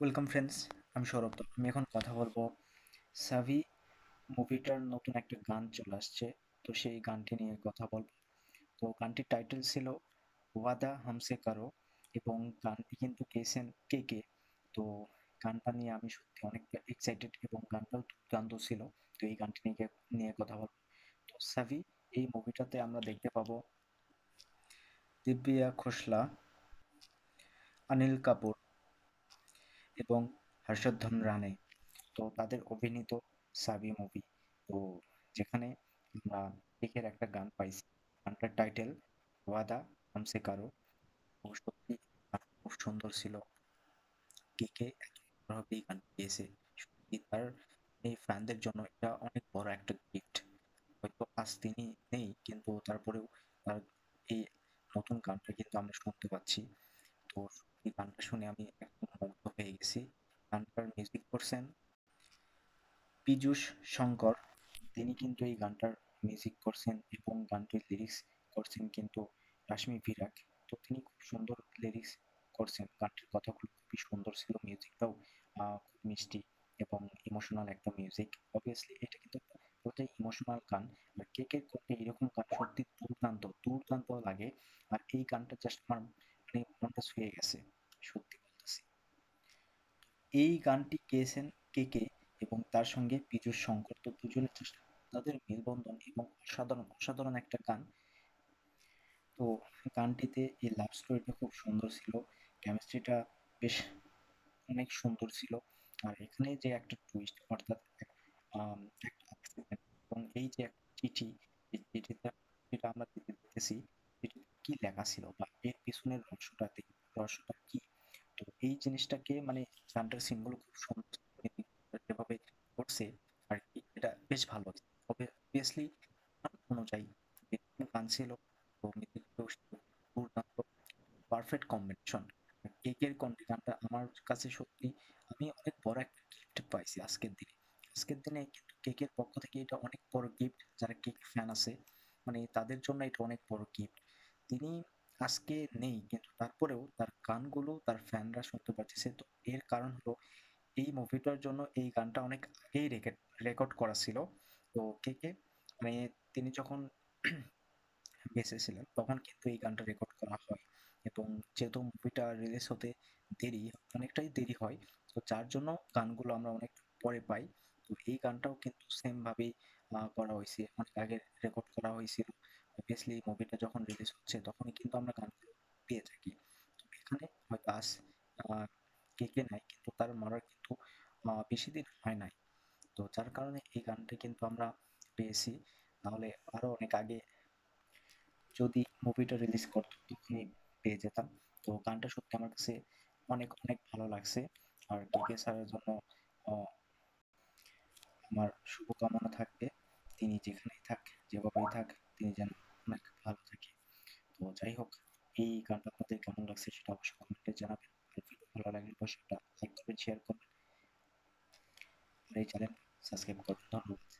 Welcome friends, আমি সৌরভ। তো আমি এখন কথা বলবো সাভি মুভিটার নতুন একটা গান চলে আসছে। তো সেই গানটি নিয়ে কথা বলবো। তো গানটির টাইটেল ছিল ওয়াদা হামসে কারো, এবং গানটি কিন্তু গেয়েছেন কে কে। তো গানটা নিয়ে আমি সত্যি অনেক এক্সাইটেড, এবং গানটাও দুর্দান্ত ছিল। তো এই গানটি নিয়ে কথা বলবো। তো সাভি এই মুভিটাতে আমরা দেখতে পাবো দিব্যা খোসলা, অনিল কাপুর এবং হর্ষবর্ধন রানে। তো তাদের অভিনীত সাবি মুভি। তো যেখানে আমরা কেকের একটা গান পাইছি, গানটার টাইটেল ওয়াদা হামসে কারো। তো সত্যি গানটা খুব সুন্দর ছিল। কেকে এত সুন্দরভাবে এই গান গেয়েছে, সত্যি তার এই ফ্যানদের জন্য এটা অনেক বড় একটা গিফট। হয়তো আজ তিনি নেই, কিন্তু তারপরেও তার এই নতুন গানটা কিন্তু আমরা শুনতে পাচ্ছি। তো এই গানটা শুনে আমি একদম মুগ্ধ হয়ে গেছি। গানটার মিউজিক করছেন পীযূষ শঙ্কর। তিনি কিন্তু এই গানটার মিউজিক করছেন, এবং গানটির লিরিক্স করছেন কিন্তু রাশমি ভিরাক। তো তিনি খুব সুন্দর লিরিক্স করছেন, গানটির কথাগুলো খুবই সুন্দর ছিল, মিউজিকটাও খুব মিষ্টি এবং ইমোশনাল একটা মিউজিক। অবভিয়াসলি এটা কিন্তু একটা পুরোটাই ইমোশনাল গান। আর কেকের করতে এরকম গান সত্যি দুর্দান্ত দুর্দান্ত লাগে। আর এই গানটা জাস্ট আমার মানে মনটা ছুঁয়ে গেছে, সত্যি বলতেছি। এই গানটি গেয়েছেন কেকে এবং তার সঙ্গে পীযূষ শঙ্কর। তো দুজনের জাস্ট তাদের মেলবন্ধন এবং অসাধারণ অসাধারণ একটা গান। তো গানটিতে এই লাভ স্টোরিটা খুব সুন্দর ছিল, কেমিস্ট্রিটা বেশ অনেক সুন্দর ছিল। আর এখানে যে একটা টুইস্ট, অর্থাৎ একটা accident, এবং এই যে একটা চিঠি, এই চিঠিটা যেটা আমরা দেখতেছি, চিঠিতে কি লেখা ছিল বা এর পিছনের রহস্যটা কি। তো এই জিনিসটাকে মানে গানটার সিনগুলো খুব সুন্দর যেভাবে করছে আর কি, এটা বেশ ভালো হয়েছে। তবে অবভিয়াসলি অনুযায়ী যেরকম গান ছিল, তো মিউজিকটাও দুর্দান্ত, পারফেক্ট কম্বিনেশন। কেকের গানটা আমার কাছে সত্যি, আমি অনেক বড় একটা গিফট পাইছি আজকের দিনে। আজকের দিনে কিন্তু কেকের পক্ষ থেকে এটা অনেক বড় গিফট। যারা কেক ফ্যান আছে, মানে তাদের জন্য এটা অনেক বড় গিফট। তিনি আজকে নেই, কিন্তু তারপরেও তার গানগুলো তার ফ্যানরা শুনতে পারতেছে। তো এর কারণ হলো এই মুভিটার জন্য এই গানটা অনেক আগেই রেকর্ড করা ছিল। তো কেকে মানে তিনি যখন বেঁচে ছিলেন তখন কিন্তু এই গানটা রেকর্ড করা হয়, এবং যেহেতু মুভিটা রিলিজ হতে দেরি, অনেকটাই দেরি হয়, তো যার জন্য গানগুলো আমরা অনেক পরে পাই। তো এই গানটাও কিন্তু সেম ভাবেই করা হয়েছে, অনেক আগে রেকর্ড করা হয়েছিল। অবভিয়াসলি মুভিটা যখন রিলিজ হচ্ছে তখনই কিন্তু আমরা গানগুলো পেয়ে থাকি। তো এখানে হয়তো আজ আহ, কেকে নাই, কিন্তু তার মরার কিন্তু বেশি দিন হয় নাই। তো যার কারণে এই গানটা কিন্তু আমরা পেয়েছি। নাহলে আরো অনেক আগে যদি মুভিটা রিলিজ করতো তখনই পেয়ে যেতাম। তো গানটা সত্যি আমার কাছে অনেক অনেক ভালো লাগছে। আর কেকে স্যারের জন্য আহ, আমার শুভকামনা থাকবে। তিনি যেখানেই থাক, যেভাবেই থাক, তিনি যেন অনেক ভালো থাকে। তো যাই হোক, এই গানটা আপনাদের কেমন লাগছে সেটা অবশ্যই কমেন্টে জানাবেন। আর ভিডিও ভালো লাগলে অবশ্যই একটা লাইক করবেন, শেয়ার করবেন, আর এই চ্যানেল সাবস্ক্রাইব করবেন। ধন্যবাদ।